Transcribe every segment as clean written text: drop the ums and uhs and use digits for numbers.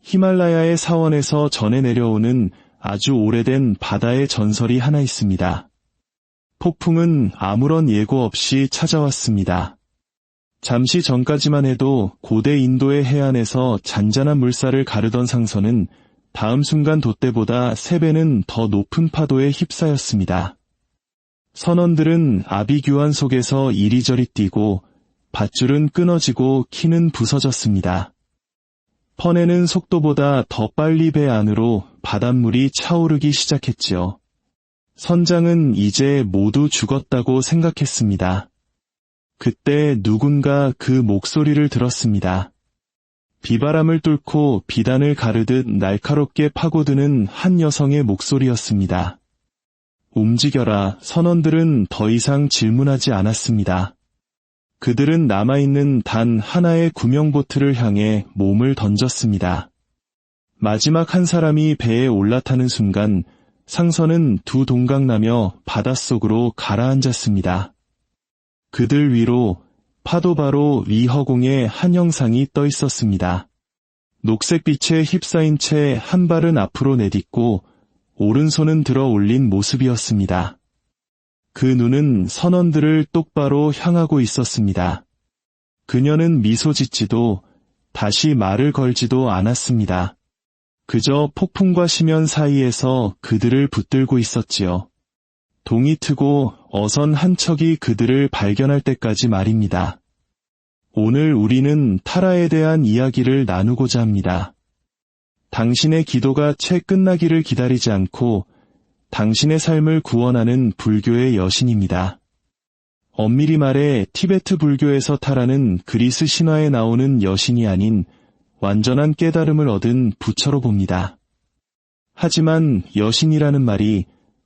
히말라야의 사원에서 전해 내려오는 아주 오래된 바다의 전설이 하나 있습니다. 폭풍은 아무런 예고 없이 찾아왔습니다. 잠시 전까지만 해도 고대 인도의 해안에서 잔잔한 물살을 가르던 상선은 다음 순간 돛대보다 3배는 더 높은 파도에 휩싸였습니다. 선원들은 아비규환 속에서 이리저리 뛰고 밧줄은 끊어지고 키는 부서졌습니다. 퍼내는 속도보다 더 빨리 배 안으로 바닷물이 차오르기 시작했지요. 선장은 이제 모두 죽었다고 생각했습니다. 그때 누군가 그 목소리를 들었습니다. 비바람을 뚫고 비단을 가르듯 날카롭게 파고드는 한 여성의 목소리였습니다. 움직여라. 선원들은 더 이상 질문하지 않았습니다. 그들은 남아있는 단 하나의 구명보트를 향해 몸을 던졌습니다. 마지막 한 사람이 배에 올라타는 순간 상선은 두 동강나며 바닷속으로 가라앉았습니다. 그들 위로 파도 바로 위 허공에 한 형상이 떠 있었습니다. 녹색빛에 휩싸인 채 한 발은 앞으로 내딛고 오른손은 들어 올린 모습이었습니다. 그 눈은 선원들을 똑바로 향하고 있었습니다. 그녀는 미소 짓지도 다시 말을 걸지도 않았습니다. 그저 폭풍과 심연 사이에서 그들을 붙들고 있었지요. 동이 트고 어선 한 척이 그들을 발견할 때까지 말입니다. 오늘 우리는 타라에 대한 이야기를 나누고자 합니다. 당신의 기도가 채 끝나기를 기다리지 않고 당신의 삶을 구원하는 불교의 여신입니다. 엄밀히 말해 티베트 불교에서 타라는 그리스 신화에 나오는 여신이 아닌 완전한 깨달음을 얻은 부처로 봅니다. 하지만 여신이라는 말이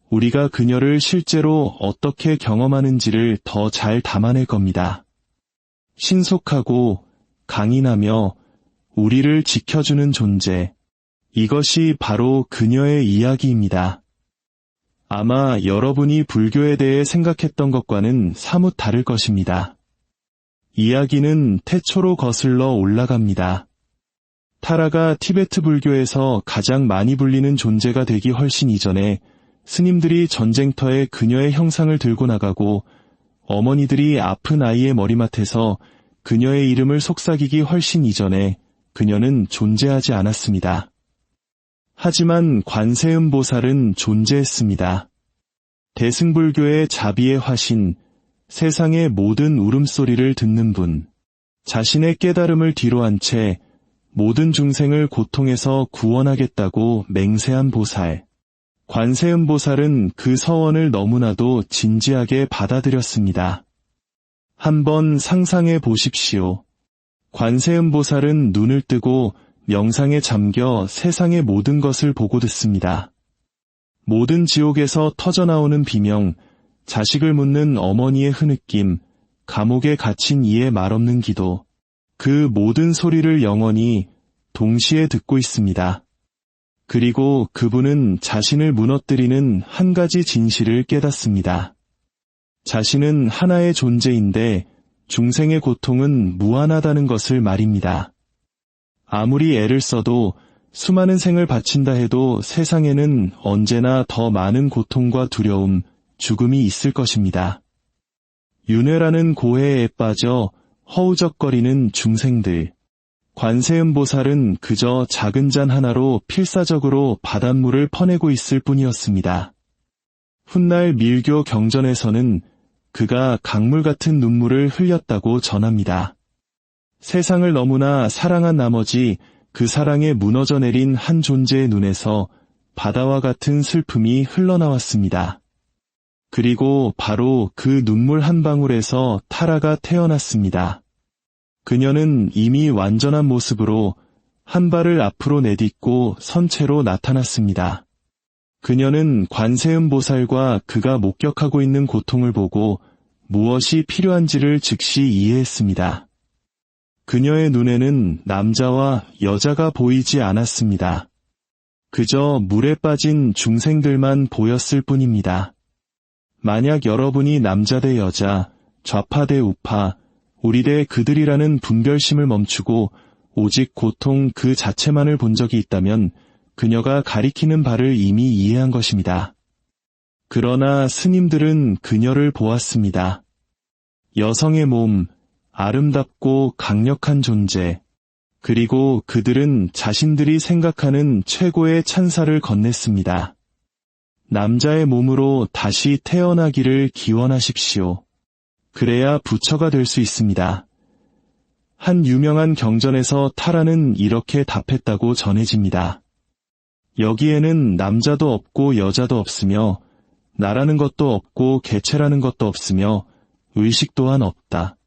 우리가 그녀를 실제로 어떻게 경험하는지를 더 잘 담아낼 겁니다. 신속하고 강인하며 우리를 지켜주는 존재, 이것이 바로 그녀의 이야기입니다. 아마 여러분이 불교에 대해 생각했던 것과는 사뭇 다를 것입니다. 이야기는 태초로 거슬러 올라갑니다. 타라가 티베트 불교에서 가장 많이 불리는 존재가 되기 훨씬 이전에 스님들이 전쟁터에 그녀의 형상을 들고 나가고 어머니들이 아픈 아이의 머리맡에서 그녀의 이름을 속삭이기 훨씬 이전에 그녀는 존재하지 않았습니다. 하지만 관세음보살은 존재했습니다. 대승불교의 자비의 화신, 세상의 모든 울음소리를 듣는 분, 자신의 깨달음을 뒤로한 채 모든 중생을 고통에서 구원하겠다고 맹세한 보살. 관세음보살은 그 서원을 너무나도 진지하게 받아들였습니다. 한번 상상해 보십시오. 관세음보살은 눈을 뜨고 명상에 잠겨 세상의 모든 것을 보고 듣습니다. 모든 지옥에서 터져나오는 비명, 자식을 묻는 어머니의 흐느낌, 감옥에 갇힌 이의 말없는 기도, 그 모든 소리를 영원히 동시에 듣고 있습니다. 그리고 그분은 자신을 무너뜨리는 한 가지 진실을 깨닫습니다. 자신은 하나의 존재인데 중생의 고통은 무한하다는 것을 말입니다. 아무리 애를 써도 수많은 생을 바친다 해도 세상에는 언제나 더 많은 고통과 두려움, 죽음이 있을 것입니다. 윤회라는 고해에 빠져 허우적거리는 중생들. 관세음보살은 그저 작은 잔 하나로 필사적으로 바닷물을 퍼내고 있을 뿐이었습니다. 훗날 밀교 경전에서는 그가 강물 같은 눈물을 흘렸다고 전합니다. 세상을 너무나 사랑한 나머지 그 사랑에 무너져 내린 한 존재의 눈에서 바다와 같은 슬픔이 흘러나왔습니다. 그리고 바로 그 눈물 한 방울에서 타라가 태어났습니다. 그녀는 이미 완전한 모습으로 한 발을 앞으로 내딛고 선체로 나타났습니다. 그녀는 관세음보살과 그가 목격하고 있는 고통을 보고 무엇이 필요한지를 즉시 이해했습니다. 그녀의 눈에는 남자와 여자가 보이지 않았습니다. 그저 물에 빠진 중생들만 보였을 뿐입니다. 만약 여러분이 남자 대 여자, 좌파 대 우파, 우리 대 그들이라는 분별심을 멈추고 오직 고통 그 자체만을 본 적이 있다면 그녀가 가리키는 바를 이미 이해한 것입니다. 그러나 스님들은 그녀를 보았습니다. 여성의 몸, 아름답고 강력한 존재, 그리고 그들은 자신들이 생각하는 최고의 찬사를 건넸습니다. 남자의 몸으로 다시 태어나기를 기원하십시오. 그래야 부처가 될 수 있습니다. 한 유명한 경전에서 타라는 이렇게 답했다고 전해집니다. 여기에는 남자도 없고 여자도 없으며 나라는 것도 없고 개체라는 것도 없으며 의식 또한 없다.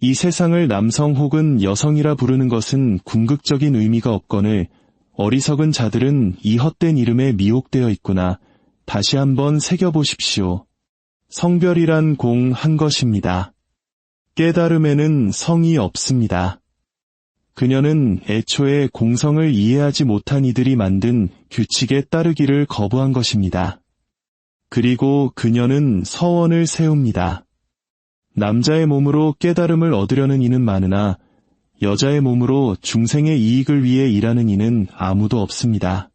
이 세상을 남성 혹은 여성이라 부르는 것은 궁극적인 의미가 없거늘 어리석은 자들은 이 헛된 이름에 미혹되어 있구나. 다시 한번 새겨보십시오. 성별이란 공 한 것입니다. 깨달음에는 성이 없습니다. 그녀는 애초에 공성을 이해하지 못한 이들이 만든 규칙에 따르기를 거부한 것입니다. 그리고 그녀는 서원을 세웁니다. 남자의 몸으로 깨달음을 얻으려는 이는 많으나 여자의 몸으로 중생의 이익을 위해 일하는 이는 아무도 없습니다.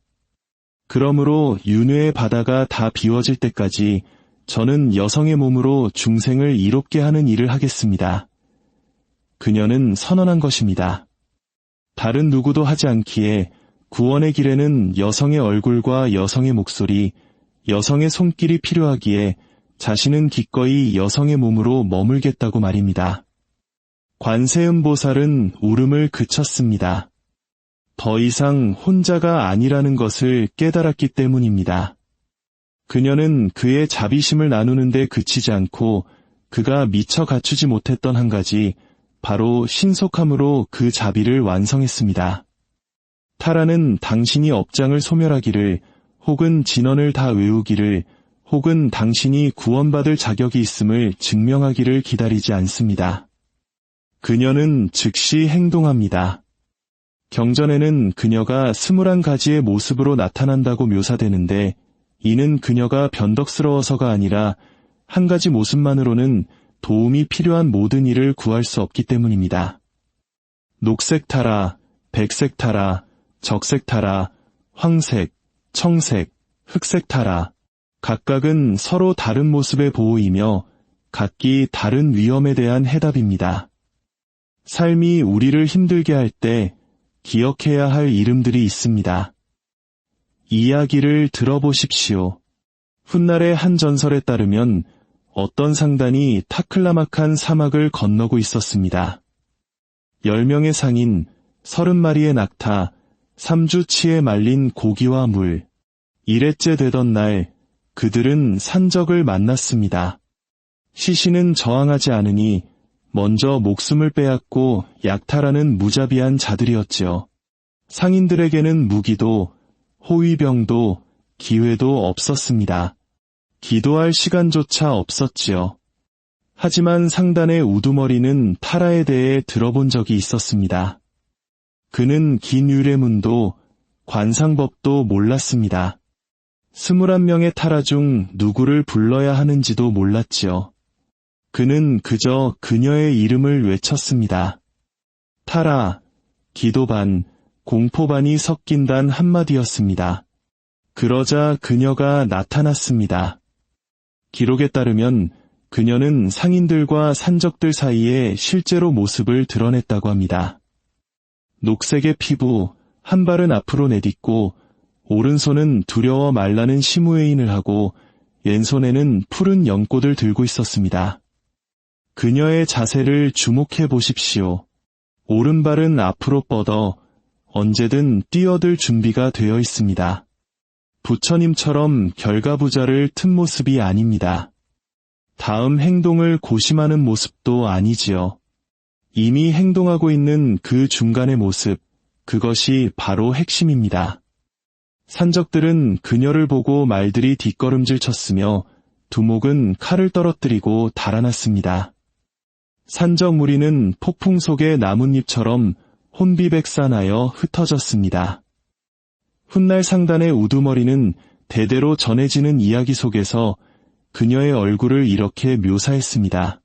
그러므로 윤회의 바다가 다 비워질 때까지 저는 여성의 몸으로 중생을 이롭게 하는 일을 하겠습니다. 그녀는 선언한 것입니다. 다른 누구도 하지 않기에 구원의 길에는 여성의 얼굴과 여성의 목소리, 여성의 손길이 필요하기에 자신은 기꺼이 여성의 몸으로 머물겠다고 말입니다. 관세음보살은 울음을 그쳤습니다. 더 이상 혼자가 아니라는 것을 깨달았기 때문입니다. 그녀는 그의 자비심을 나누는 데 그치지 않고 그가 미처 갖추지 못했던 한 가지, 바로 신속함으로 그 자비를 완성했습니다. 타라는 당신이 업장을 소멸하기를, 혹은 진언을 다 외우기를, 혹은 당신이 구원받을 자격이 있음을 증명하기를 기다리지 않습니다. 그녀는 즉시 행동합니다. 경전에는 그녀가 21가지의 모습으로 나타난다고 묘사되는데 이는 그녀가 변덕스러워서가 아니라 한 가지 모습만으로는 도움이 필요한 모든 일을 구할 수 없기 때문입니다. 녹색 타라, 백색 타라, 적색 타라, 황색, 청색, 흑색 타라, 각각은 서로 다른 모습의 보호이며 각기 다른 위험에 대한 해답입니다. 삶이 우리를 힘들게 할 때 기억해야 할 이름들이 있습니다. 이야기를 들어보십시오. 훗날의 한 전설에 따르면 어떤 상단이 타클라막한 사막을 건너고 있었습니다. 10명의 상인, 30마리의 낙타, 3주치에 말린 고기와 물. 1회째 되던 날 그들은 산적을 만났습니다. 시신은 저항하지 않으니 먼저 목숨을 빼앗고 약탈하는 무자비한 자들이었지요. 상인들에게는 무기도 호위병도 기회도 없었습니다. 기도할 시간조차 없었지요. 하지만 상단의 우두머리는 타라에 대해 들어본 적이 있었습니다. 그는 긴 유래문도 관상법도 몰랐습니다. 21명의 타라 중 누구를 불러야 하는지도 몰랐지요. 그는 그저 그녀의 이름을 외쳤습니다. 타라, 기도 반, 공포 반이 섞인 단 한마디였습니다. 그러자 그녀가 나타났습니다. 기록에 따르면 그녀는 상인들과 산적들 사이에 실제로 모습을 드러냈다고 합니다. 녹색의 피부, 한 발은 앞으로 내딛고 오른손은 두려워 말라는 시무회인을 하고 왼손에는 푸른 연꽃을 들고 있었습니다. 그녀의 자세를 주목해 보십시오. 오른발은 앞으로 뻗어 언제든 뛰어들 준비가 되어 있습니다. 부처님처럼 결가부자를 튼 모습이 아닙니다. 다음 행동을 고심하는 모습도 아니지요. 이미 행동하고 있는 그 중간의 모습, 그것이 바로 핵심입니다. 산적들은 그녀를 보고 말들이 뒷걸음질 쳤으며 두목은 칼을 떨어뜨리고 달아났습니다. 산적 무리는 폭풍 속의 나뭇잎처럼 혼비백산하여 흩어졌습니다. 훗날 상단의 우두머리는 대대로 전해지는 이야기 속에서 그녀의 얼굴을 이렇게 묘사했습니다.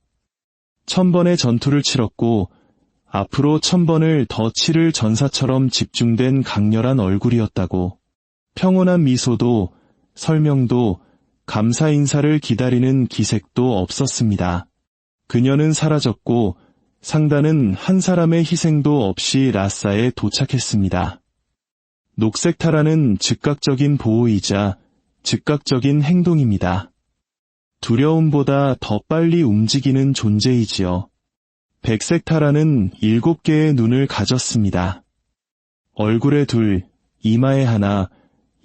1000번의 전투를 치렀고 앞으로 1000번을 더 치를 전사처럼 집중된 강렬한 얼굴이었다고. 평온한 미소도, 설명도, 감사 인사를 기다리는 기색도 없었습니다. 그녀는 사라졌고 상단은 한 사람의 희생도 없이 라싸에 도착했습니다. 녹색 타라는 즉각적인 보호이자 즉각적인 행동입니다. 두려움보다 더 빨리 움직이는 존재이지요. 백색 타라는 7개의 눈을 가졌습니다. 얼굴에 2, 이마에 하나,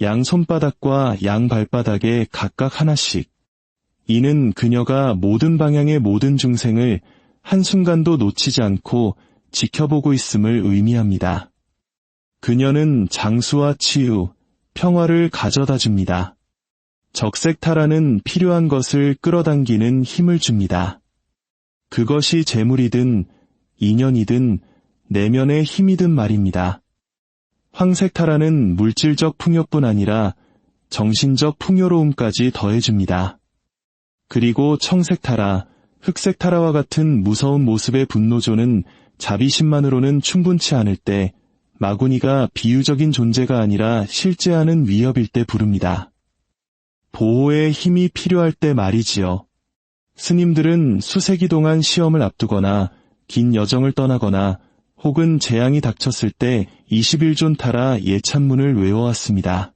양 손바닥과 양 발바닥에 각각 하나씩. 이는 그녀가 모든 방향의 모든 중생을 한순간도 놓치지 않고 지켜보고 있음을 의미합니다. 그녀는 장수와 치유, 평화를 가져다 줍니다. 적색 타라는 필요한 것을 끌어당기는 힘을 줍니다. 그것이 재물이든 인연이든 내면의 힘이든 말입니다. 황색 타라는 물질적 풍요뿐 아니라 정신적 풍요로움까지 더해줍니다. 그리고 청색 타라, 흑색 타라와 같은 무서운 모습의 분노조는 자비심만으로는 충분치 않을 때 마구니가 비유적인 존재가 아니라 실제하는 위협일 때 부릅니다. 보호의 힘이 필요할 때 말이지요. 스님들은 수세기 동안 시험을 앞두거나 긴 여정을 떠나거나 혹은 재앙이 닥쳤을 때 21존 타라 예찬문을 외워왔습니다.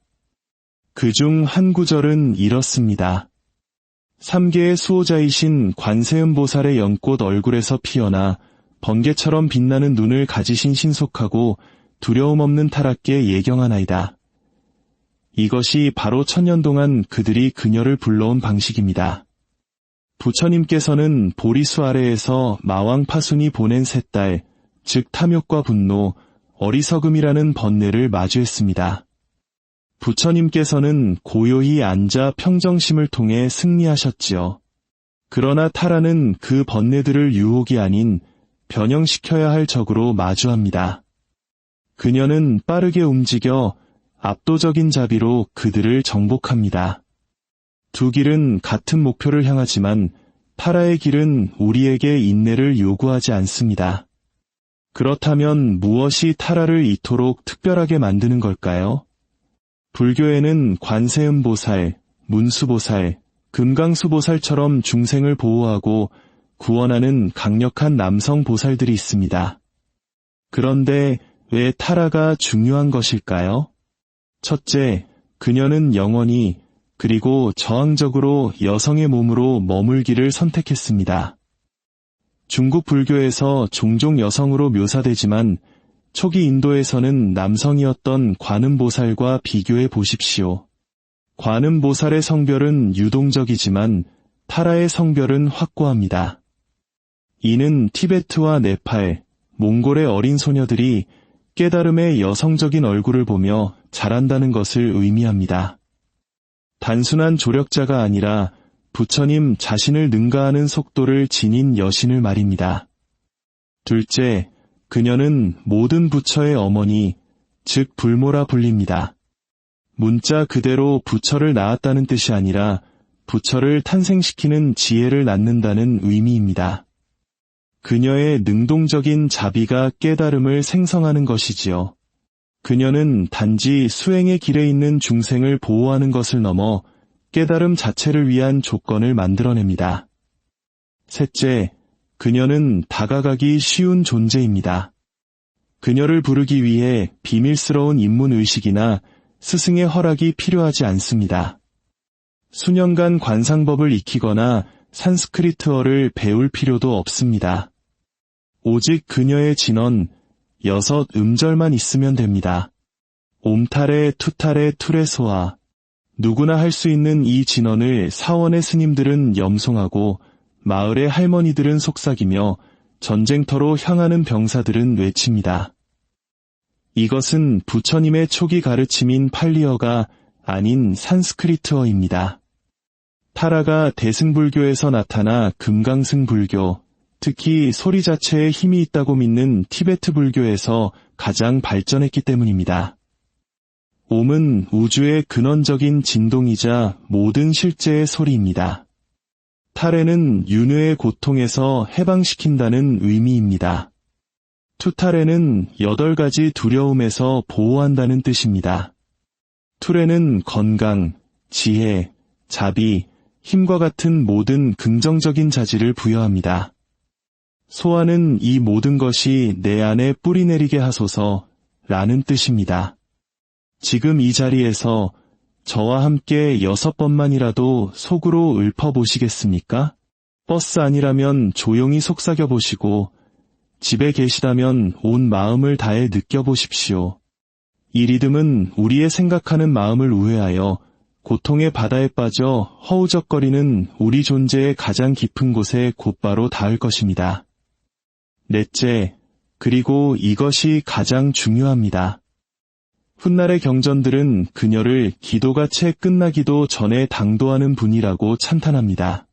그중 한 구절은 이렇습니다. 3개의 수호자이신 관세음보살의 연꽃 얼굴에서 피어나 번개처럼 빛나는 눈을 가지신 신속하고 두려움 없는 타라께 예경하나이다. 이것이 바로 1000년 동안 그들이 그녀를 불러온 방식입니다. 부처님께서는 보리수 아래에서 마왕 파순이 보낸 세 딸, 즉 탐욕과 분노, 어리석음이라는 번뇌를 마주했습니다. 부처님께서는 고요히 앉아 평정심을 통해 승리하셨지요. 그러나 타라는 그 번뇌들을 유혹이 아닌 변형시켜야 할 적으로 마주합니다. 그녀는 빠르게 움직여 압도적인 자비로 그들을 정복합니다. 두 길은 같은 목표를 향하지만 타라의 길은 우리에게 인내를 요구하지 않습니다. 그렇다면 무엇이 타라를 이토록 특별하게 만드는 걸까요? 불교에는 관세음보살, 문수보살, 금강수보살처럼 중생을 보호하고 구원하는 강력한 남성 보살들이 있습니다. 그런데 왜 타라가 중요한 것일까요? 첫째, 그녀는 영원히 그리고 저항적으로 여성의 몸으로 머물기를 선택했습니다. 중국 불교에서 종종 여성으로 묘사되지만 초기 인도에서는 남성이었던 관음보살과 비교해 보십시오. 관음보살의 성별은 유동적이지만 타라의 성별은 확고합니다. 이는 티베트와 네팔, 몽골의 어린 소녀들이 깨달음의 여성적인 얼굴을 보며 자란다는 것을 의미합니다. 단순한 조력자가 아니라 부처님 자신을 능가하는 속도를 지닌 여신을 말입니다. 둘째, 그녀는 모든 부처의 어머니, 즉 불모라 불립니다. 문자 그대로 부처를 낳았다는 뜻이 아니라 부처를 탄생시키는 지혜를 낳는다는 의미입니다. 그녀의 능동적인 자비가 깨달음을 생성하는 것이지요. 그녀는 단지 수행의 길에 있는 중생을 보호하는 것을 넘어 깨달음 자체를 위한 조건을 만들어냅니다. 셋째, 그녀는 다가가기 쉬운 존재입니다. 그녀를 부르기 위해 비밀스러운 입문의식이나 스승의 허락이 필요하지 않습니다. 수년간 관상법을 익히거나 산스크리트어를 배울 필요도 없습니다. 오직 그녀의 진언, 6 음절만 있으면 됩니다. 옴타레 투타레 투레소아. 누구나 할 수 있는 이 진언을 사원의 스님들은 염송하고 마을의 할머니들은 속삭이며 전쟁터로 향하는 병사들은 외칩니다. 이것은 부처님의 초기 가르침인 팔리어가 아닌 산스크리트어입니다. 타라가 대승불교에서 나타나 금강승불교, 특히 소리 자체에 힘이 있다고 믿는 티베트 불교에서 가장 발전했기 때문입니다. 옴은 우주의 근원적인 진동이자 모든 실제의 소리입니다. 타레는 윤회의 고통에서 해방시킨다는 의미입니다. 투탈에는 8가지 두려움에서 보호한다는 뜻입니다. 투레는 건강, 지혜, 자비, 힘과 같은 모든 긍정적인 자질을 부여합니다. 소아는 이 모든 것이 내 안에 뿌리내리게 하소서 라는 뜻입니다. 지금 이 자리에서 저와 함께 6번만이라도 속으로 읊어보시겠습니까? 버스 아니라면 조용히 속삭여보시고 집에 계시다면 온 마음을 다해 느껴보십시오. 이 리듬은 우리의 생각하는 마음을 우회하여 고통의 바다에 빠져 허우적거리는 우리 존재의 가장 깊은 곳에 곧바로 닿을 것입니다. 넷째, 그리고 이것이 가장 중요합니다. 훗날의 경전들은 그녀를 기도가 채 끝나기도 전에 당도하는 분이라고 찬탄합니다.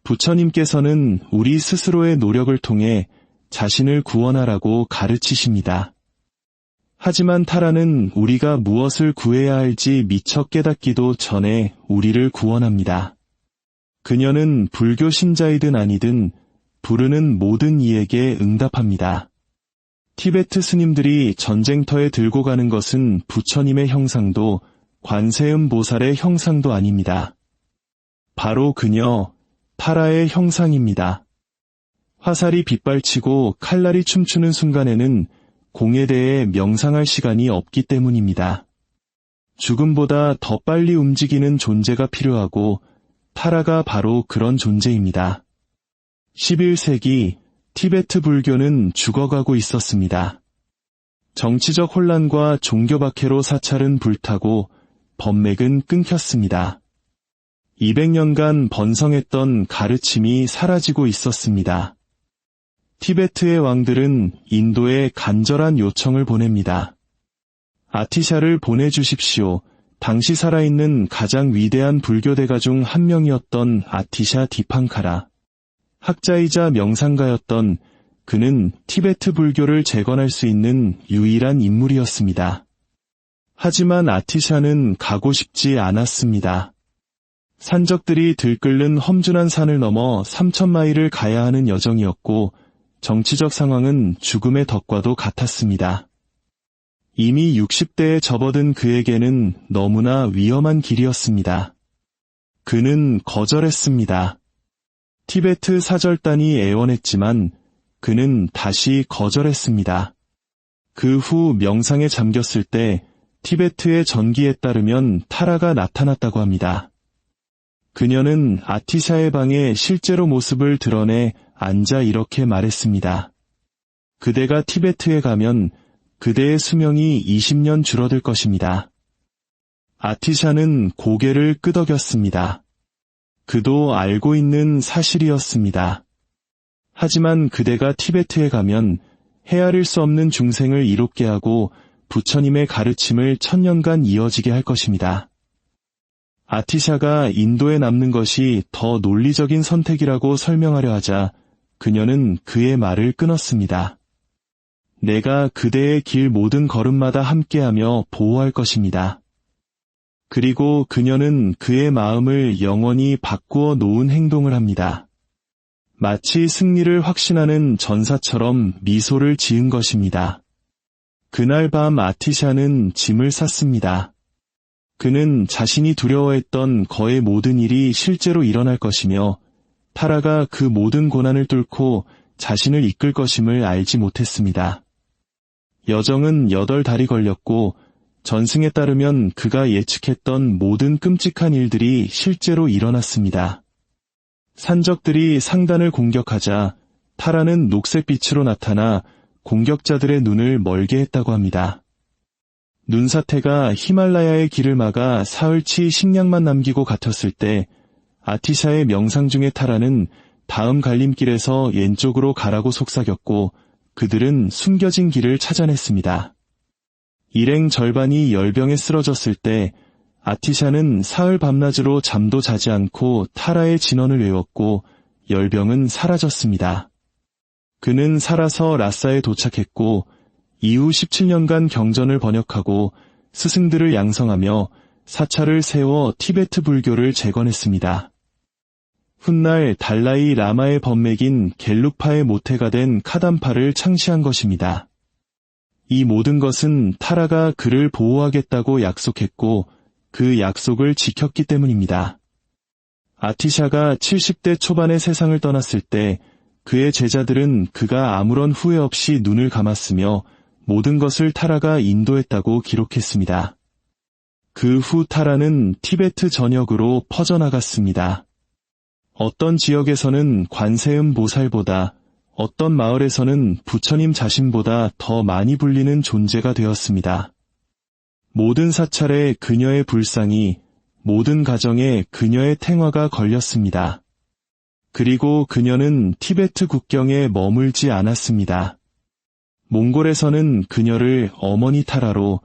부처님께서는 우리 스스로의 노력을 통해 자신을 구원하라고 가르치십니다. 하지만 타라는 우리가 무엇을 구해야 할지 미처 깨닫기도 전에 우리를 구원합니다. 그녀는 불교 신자이든 아니든 부르는 모든 이에게 응답합니다. 티베트 스님들이 전쟁터에 들고 가는 것은 부처님의 형상도 관세음 보살의 형상도 아닙니다. 바로 그녀, 타라의 형상입니다. 화살이 빗발치고 칼날이 춤추는 순간에는 공에 대해 명상할 시간이 없기 때문입니다. 죽음보다 더 빨리 움직이는 존재가 필요하고 타라가 바로 그런 존재입니다. 11세기 티베트 불교는 죽어가고 있었습니다. 정치적 혼란과 종교 박해로 사찰은 불타고 법맥은 끊겼습니다. 200년간 번성했던 가르침이 사라지고 있었습니다. 티베트의 왕들은 인도에 간절한 요청을 보냅니다. 아티샤를 보내주십시오. 당시 살아있는 가장 위대한 불교대가 중 한 명이었던 아티샤 디팡카라. 학자이자 명상가였던 그는 티베트 불교를 재건할 수 있는 유일한 인물이었습니다. 하지만 아티샤는 가고 싶지 않았습니다. 산적들이 들끓는 험준한 산을 넘어 3,000마일을 가야 하는 여정이었고 정치적 상황은 죽음의 덕과도 같았습니다. 이미 60대에 접어든 그에게는 너무나 위험한 길이었습니다. 그는 거절했습니다. 티베트 사절단이 애원했지만 그는 다시 거절했습니다. 그 후 명상에 잠겼을 때 티베트의 전기에 따르면 타라가 나타났다고 합니다. 그녀는 아티샤의 방에 실제로 모습을 드러내 앉아 이렇게 말했습니다. 그대가 티베트에 가면 그대의 수명이 20년 줄어들 것입니다. 아티샤는 고개를 끄덕였습니다. 그도 알고 있는 사실이었습니다. 하지만 그대가 티베트에 가면 헤아릴 수 없는 중생을 이롭게 하고 부처님의 가르침을 1000년간 이어지게 할 것입니다. 아티샤가 인도에 남는 것이 더 논리적인 선택이라고 설명하려 하자 그녀는 그의 말을 끊었습니다. 내가 그대의 길 모든 걸음마다 함께하며 보호할 것입니다. 그리고 그녀는 그의 마음을 영원히 바꾸어 놓은 행동을 합니다. 마치 승리를 확신하는 전사처럼 미소를 지은 것입니다. 그날 밤 아티샤는 짐을 쌌습니다. 그는 자신이 두려워했던 거의 모든 일이 실제로 일어날 것이며 타라가 그 모든 고난을 뚫고 자신을 이끌 것임을 알지 못했습니다. 여정은 8달이 걸렸고 전승에 따르면 그가 예측했던 모든 끔찍한 일들이 실제로 일어났습니다. 산적들이 상단을 공격하자 타라는 녹색빛으로 나타나 공격자들의 눈을 멀게 했다고 합니다. 눈사태가 히말라야의 길을 막아 사흘치 식량만 남기고 갇혔을 때 아티샤의 명상 중에 타라는 다음 갈림길에서 왼쪽으로 가라고 속삭였고 그들은 숨겨진 길을 찾아냈습니다. 일행 절반이 열병에 쓰러졌을 때 아티샤는 사흘 밤낮으로 잠도 자지 않고 타라의 진언을 외웠고 열병은 사라졌습니다. 그는 살아서 라사에 도착했고 이후 17년간 경전을 번역하고 스승들을 양성하며 사찰을 세워 티베트 불교를 재건했습니다. 훗날 달라이 라마의 법맥인 겔룩파의 모태가 된 카담파를 창시한 것입니다. 이 모든 것은 타라가 그를 보호하겠다고 약속했고 그 약속을 지켰기 때문입니다. 아티샤가 70대 초반의 세상을 떠났을 때 그의 제자들은 그가 아무런 후회 없이 눈을 감았으며 모든 것을 타라가 인도했다고 기록했습니다. 그 후 타라는 티베트 전역으로 퍼져나갔습니다. 어떤 지역에서는 관세음 보살보다, 어떤 마을에서는 부처님 자신보다 더 많이 불리는 존재가 되었습니다. 모든 사찰에 그녀의 불상이, 모든 가정에 그녀의 탱화가 걸렸습니다. 그리고 그녀는 티베트 국경에 머물지 않았습니다. 몽골에서는 그녀를 어머니 타라로,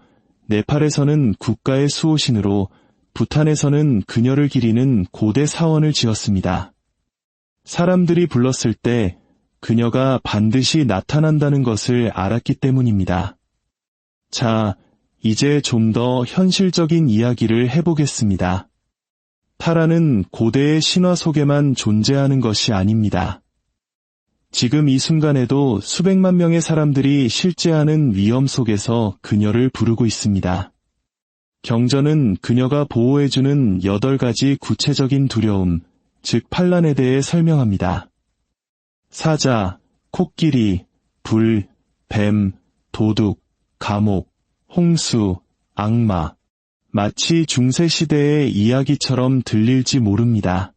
네팔에서는 국가의 수호신으로, 부탄에서는 그녀를 기리는 고대 사원을 지었습니다. 사람들이 불렀을 때 그녀가 반드시 나타난다는 것을 알았기 때문입니다. 자, 이제 좀 더 현실적인 이야기를 해보겠습니다. 타라는 고대의 신화 속에만 존재하는 것이 아닙니다. 지금 이 순간에도 수백만 명의 사람들이 실제하는 위험 속에서 그녀를 부르고 있습니다. 경전은 그녀가 보호해주는 8가지 구체적인 두려움, 즉 판란에 대해 설명합니다. 사자, 코끼리, 불, 뱀, 도둑, 감옥, 홍수, 악마, 마치 중세시대의 이야기처럼 들릴지 모릅니다.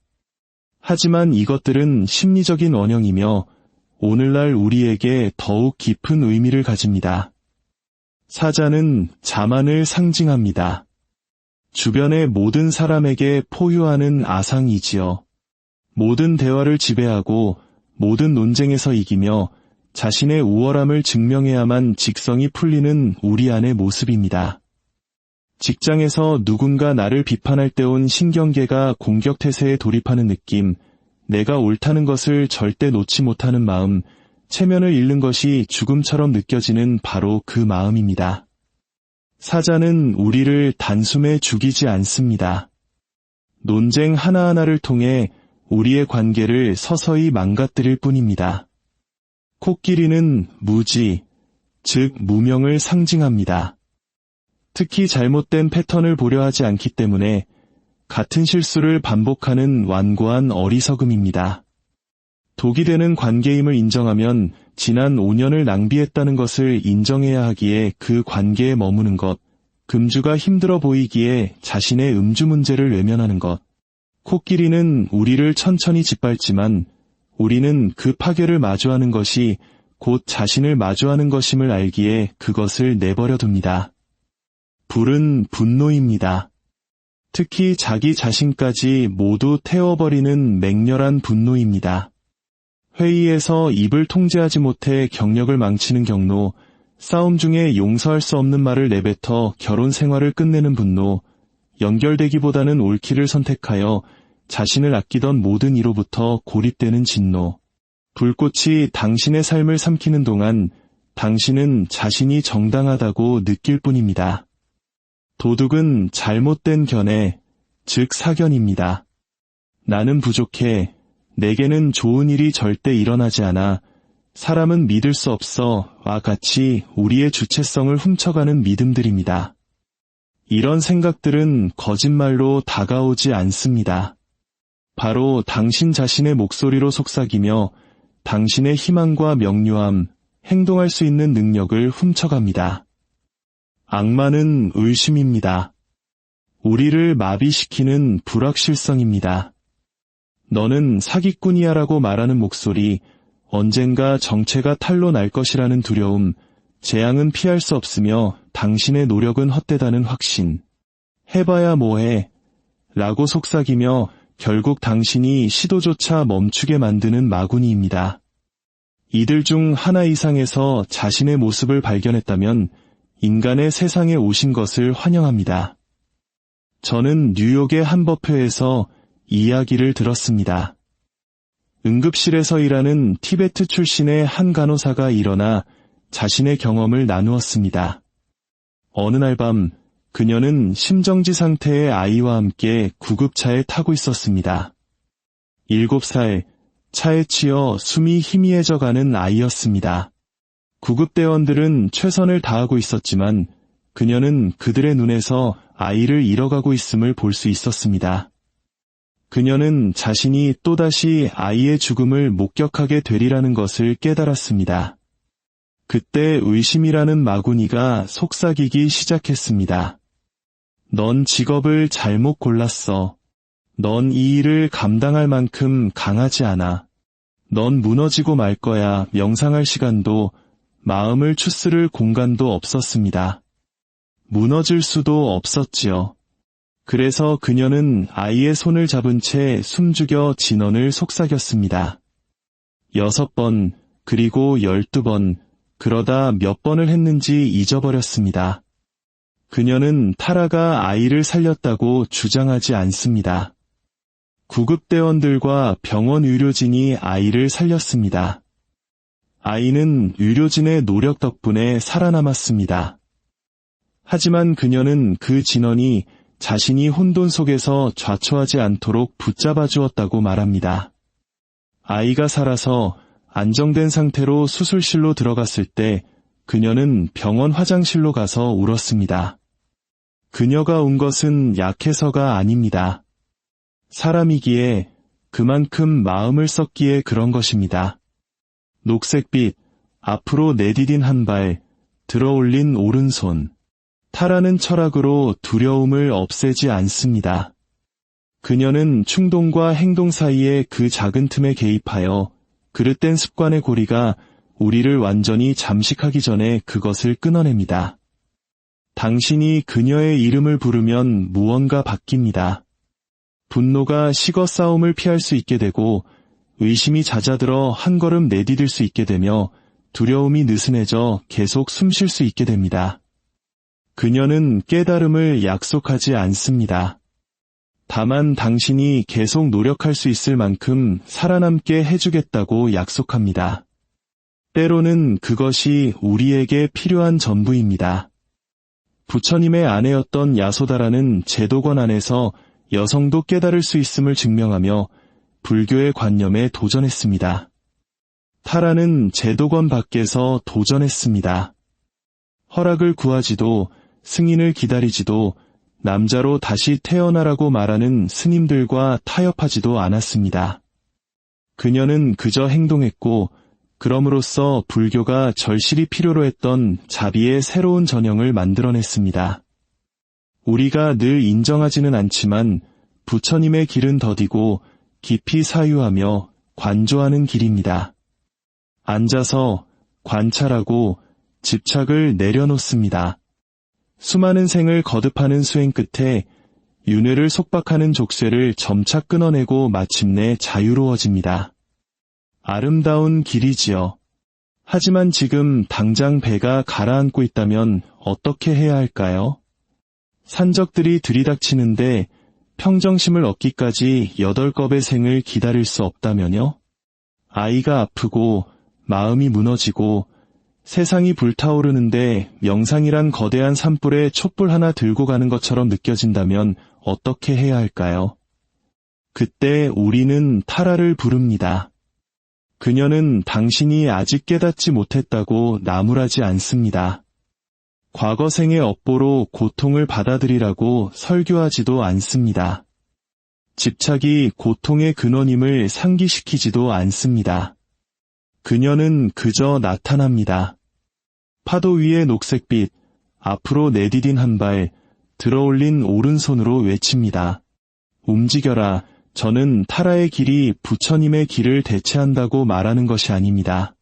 하지만 이것들은 심리적인 원형이며 오늘날 우리에게 더욱 깊은 의미를 가집니다. 사자는 자만을 상징합니다. 주변의 모든 사람에게 포효하는 아상이지요. 모든 대화를 지배하고 모든 논쟁에서 이기며 자신의 우월함을 증명해야만 직성이 풀리는 우리 안의 모습입니다. 직장에서 누군가 나를 비판할 때 온 신경계가 공격태세에 돌입하는 느낌, 내가 옳다는 것을 절대 놓지 못하는 마음, 체면을 잃는 것이 죽음처럼 느껴지는 바로 그 마음입니다. 사자는 우리를 단숨에 죽이지 않습니다. 논쟁 하나하나를 통해 우리의 관계를 서서히 망가뜨릴 뿐입니다. 코끼리는 무지, 즉 무명을 상징합니다. 특히 잘못된 패턴을 보려 하지 않기 때문에 같은 실수를 반복하는 완고한 어리석음입니다. 독이 되는 관계임을 인정하면 지난 5년을 낭비했다는 것을 인정해야 하기에 그 관계에 머무는 것, 금주가 힘들어 보이기에 자신의 음주 문제를 외면하는 것. 코끼리는 우리를 천천히 짓밟지만 우리는 그 파괴를 마주하는 것이 곧 자신을 마주하는 것임을 알기에 그것을 내버려 둡니다. 불은 분노입니다. 특히 자기 자신까지 모두 태워버리는 맹렬한 분노입니다. 회의에서 입을 통제하지 못해 경력을 망치는 경로, 싸움 중에 용서할 수 없는 말을 내뱉어 결혼 생활을 끝내는 분노, 연결되기보다는 옳기를 선택하여 자신을 아끼던 모든 이로부터 고립되는 진노. 불꽃이 당신의 삶을 삼키는 동안 당신은 자신이 정당하다고 느낄 뿐입니다. 도둑은 잘못된 견해, 즉 사견입니다. 나는 부족해, 내게는 좋은 일이 절대 일어나지 않아, 사람은 믿을 수 없어와 같이 우리의 주체성을 훔쳐가는 믿음들입니다. 이런 생각들은 거짓말로 다가오지 않습니다. 바로 당신 자신의 목소리로 속삭이며 당신의 희망과 명료함, 행동할 수 있는 능력을 훔쳐갑니다. 악마는 의심입니다. 우리를 마비시키는 불확실성입니다. 너는 사기꾼이야라고 말하는 목소리, 언젠가 정체가 탈로 날 것이라는 두려움, 재앙은 피할 수 없으며 당신의 노력은 헛되다는 확신. 해봐야 뭐해? 라고 속삭이며 결국 당신이 시도조차 멈추게 만드는 마구니입니다. 이들 중 하나 이상에서 자신의 모습을 발견했다면 인간의 세상에 오신 것을 환영합니다. 저는 뉴욕의 한 법회에서 이야기를 들었습니다. 응급실에서 일하는 티베트 출신의 한 간호사가 일어나 자신의 경험을 나누었습니다. 어느 날 밤 그녀는 심정지 상태의 아이와 함께 구급차에 타고 있었습니다. 7살, 차에 치여 숨이 희미해져가는 아이였습니다. 구급대원들은 최선을 다하고 있었지만 그녀는 그들의 눈에서 아이를 잃어가고 있음을 볼 수 있었습니다. 그녀는 자신이 또다시 아이의 죽음을 목격하게 되리라는 것을 깨달았습니다. 그때 의심이라는 마구니가 속삭이기 시작했습니다. 넌 직업을 잘못 골랐어. 넌 이 일을 감당할 만큼 강하지 않아. 넌 무너지고 말 거야. 명상할 시간도, 마음을 추스를 공간도 없었습니다. 무너질 수도 없었지요. 그래서 그녀는 아이의 손을 잡은 채 숨죽여 진원을 속삭였습니다. 6번, 그리고 12번, 그러다 몇 번을 했는지 잊어버렸습니다. 그녀는 타라가 아이를 살렸다고 주장하지 않습니다. 구급대원들과 병원 의료진이 아이를 살렸습니다. 아이는 의료진의 노력 덕분에 살아남았습니다. 하지만 그녀는 그 진원이 자신이 혼돈 속에서 좌초하지 않도록 붙잡아 주었다고 말합니다. 아이가 살아서 안정된 상태로 수술실로 들어갔을 때 그녀는 병원 화장실로 가서 울었습니다. 그녀가 운 것은 약해서가 아닙니다. 사람이기에 그만큼 마음을 썼기에 그런 것입니다. 녹색빛, 앞으로 내디딘 한 발, 들어올린 오른손. 타라는 철학으로 두려움을 없애지 않습니다. 그녀는 충동과 행동 사이의 그 작은 틈에 개입하여 그릇된 습관의 고리가 우리를 완전히 잠식하기 전에 그것을 끊어냅니다. 당신이 그녀의 이름을 부르면 무언가 바뀝니다. 분노가 식어 싸움을 피할 수 있게 되고 의심이 잦아들어 한 걸음 내디딜 수 있게 되며 두려움이 느슨해져 계속 숨 쉴 수 있게 됩니다. 그녀는 깨달음을 약속하지 않습니다. 다만 당신이 계속 노력할 수 있을 만큼 살아남게 해주겠다고 약속합니다. 때로는 그것이 우리에게 필요한 전부입니다. 부처님의 아내였던 야소다라는 제도권 안에서 여성도 깨달을 수 있음을 증명하며 불교의 관념에 도전했습니다. 타라는 제도권 밖에서 도전했습니다. 허락을 구하지도 승인을 기다리지도 남자로 다시 태어나라고 말하는 스님들과 타협하지도 않았습니다. 그녀는 그저 행동했고 그럼으로써 불교가 절실히 필요로 했던 자비의 새로운 전형을 만들어냈습니다. 우리가 늘 인정하지는 않지만 부처님의 길은 더디고 깊이 사유하며 관조하는 길입니다. 앉아서 관찰하고 집착을 내려놓습니다. 수많은 생을 거듭하는 수행 끝에 윤회를 속박하는 족쇄를 점차 끊어내고 마침내 자유로워집니다. 아름다운 길이지요. 하지만 지금 당장 배가 가라앉고 있다면 어떻게 해야 할까요? 산적들이 들이닥치는데 평정심을 얻기까지 8겁의 생을 기다릴 수 없다면요? 아이가 아프고 마음이 무너지고 세상이 불타오르는데 명상이란 거대한 산불에 촛불 하나 들고 가는 것처럼 느껴진다면 어떻게 해야 할까요? 그때 우리는 타라를 부릅니다. 그녀는 당신이 아직 깨닫지 못했다고 나무라지 않습니다. 과거 생의 업보로 고통을 받아들이라고 설교하지도 않습니다. 집착이 고통의 근원임을 상기시키지도 않습니다. 그녀는 그저 나타납니다. 파도 위의 녹색빛, 앞으로 내디딘 한 발, 들어올린 오른손으로 외칩니다. 움직여라. 저는 타라의 길이 부처님의 길을 대체한다고 말하는 것이 아닙니다.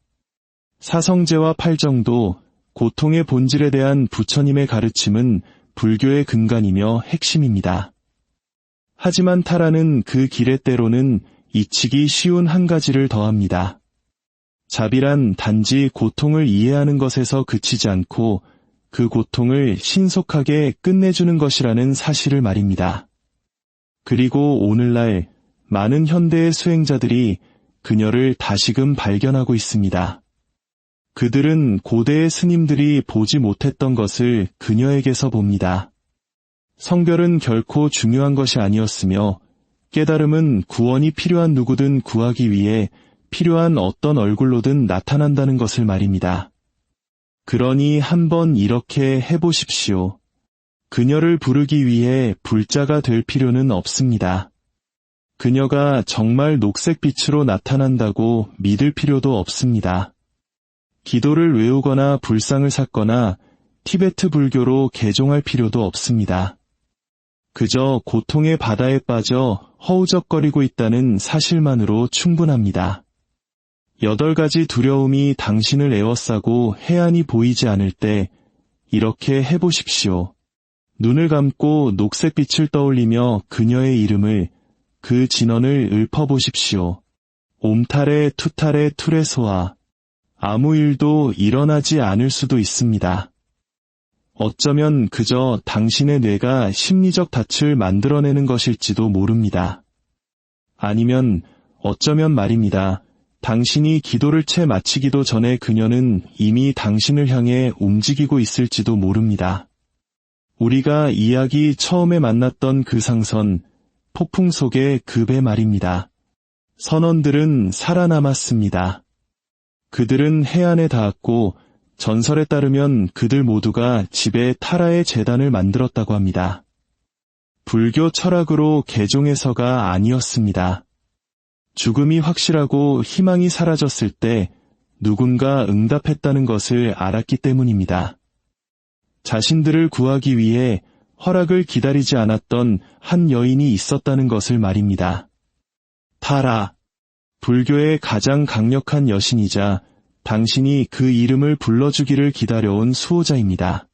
사성제와 팔정도, 고통의 본질에 대한 부처님의 가르침은 불교의 근간이며 핵심입니다. 하지만 타라는 그 길의 때로는 잊히기 쉬운 한 가지를 더합니다. 자비란 단지 고통을 이해하는 것에서 그치지 않고 그 고통을 신속하게 끝내주는 것이라는 사실을 말입니다. 그리고 오늘날 많은 현대의 수행자들이 그녀를 다시금 발견하고 있습니다. 그들은 고대의 스님들이 보지 못했던 것을 그녀에게서 봅니다. 성별은 결코 중요한 것이 아니었으며 깨달음은 구원이 필요한 누구든 구하기 위해 필요한 어떤 얼굴로든 나타난다는 것을 말입니다. 그러니 한번 이렇게 해보십시오. 그녀를 부르기 위해 불자가 될 필요는 없습니다. 그녀가 정말 녹색빛으로 나타난다고 믿을 필요도 없습니다. 기도를 외우거나 불상을 샀거나 티베트 불교로 개종할 필요도 없습니다. 그저 고통의 바다에 빠져 허우적거리고 있다는 사실만으로 충분합니다. 8가지 두려움이 당신을 에워싸고 해안이 보이지 않을 때 이렇게 해보십시오. 눈을 감고 녹색빛을 떠올리며 그녀의 이름을, 그 진언을 읊어보십시오. 옴타레 투타레 투레소아. 아무 일도 일어나지 않을 수도 있습니다. 어쩌면 그저 당신의 뇌가 심리적 닻을 만들어내는 것일지도 모릅니다. 아니면 어쩌면 말입니다. 당신이 기도를 채 마치기도 전에 그녀는 이미 당신을 향해 움직이고 있을지도 모릅니다. 우리가 이야기 처음에 만났던 그 상선, 폭풍 속의 그 배 말입니다. 선원들은 살아남았습니다. 그들은 해안에 닿았고 전설에 따르면 그들 모두가 집에 타라의 제단을 만들었다고 합니다. 불교 철학으로 개종해서가 아니었습니다. 죽음이 확실하고 희망이 사라졌을 때 누군가 응답했다는 것을 알았기 때문입니다. 자신들을 구하기 위해 허락을 기다리지 않았던 한 여인이 있었다는 것을 말입니다. 타라, 불교의 가장 강력한 여신이자 당신이 그 이름을 불러주기를 기다려온 수호자입니다.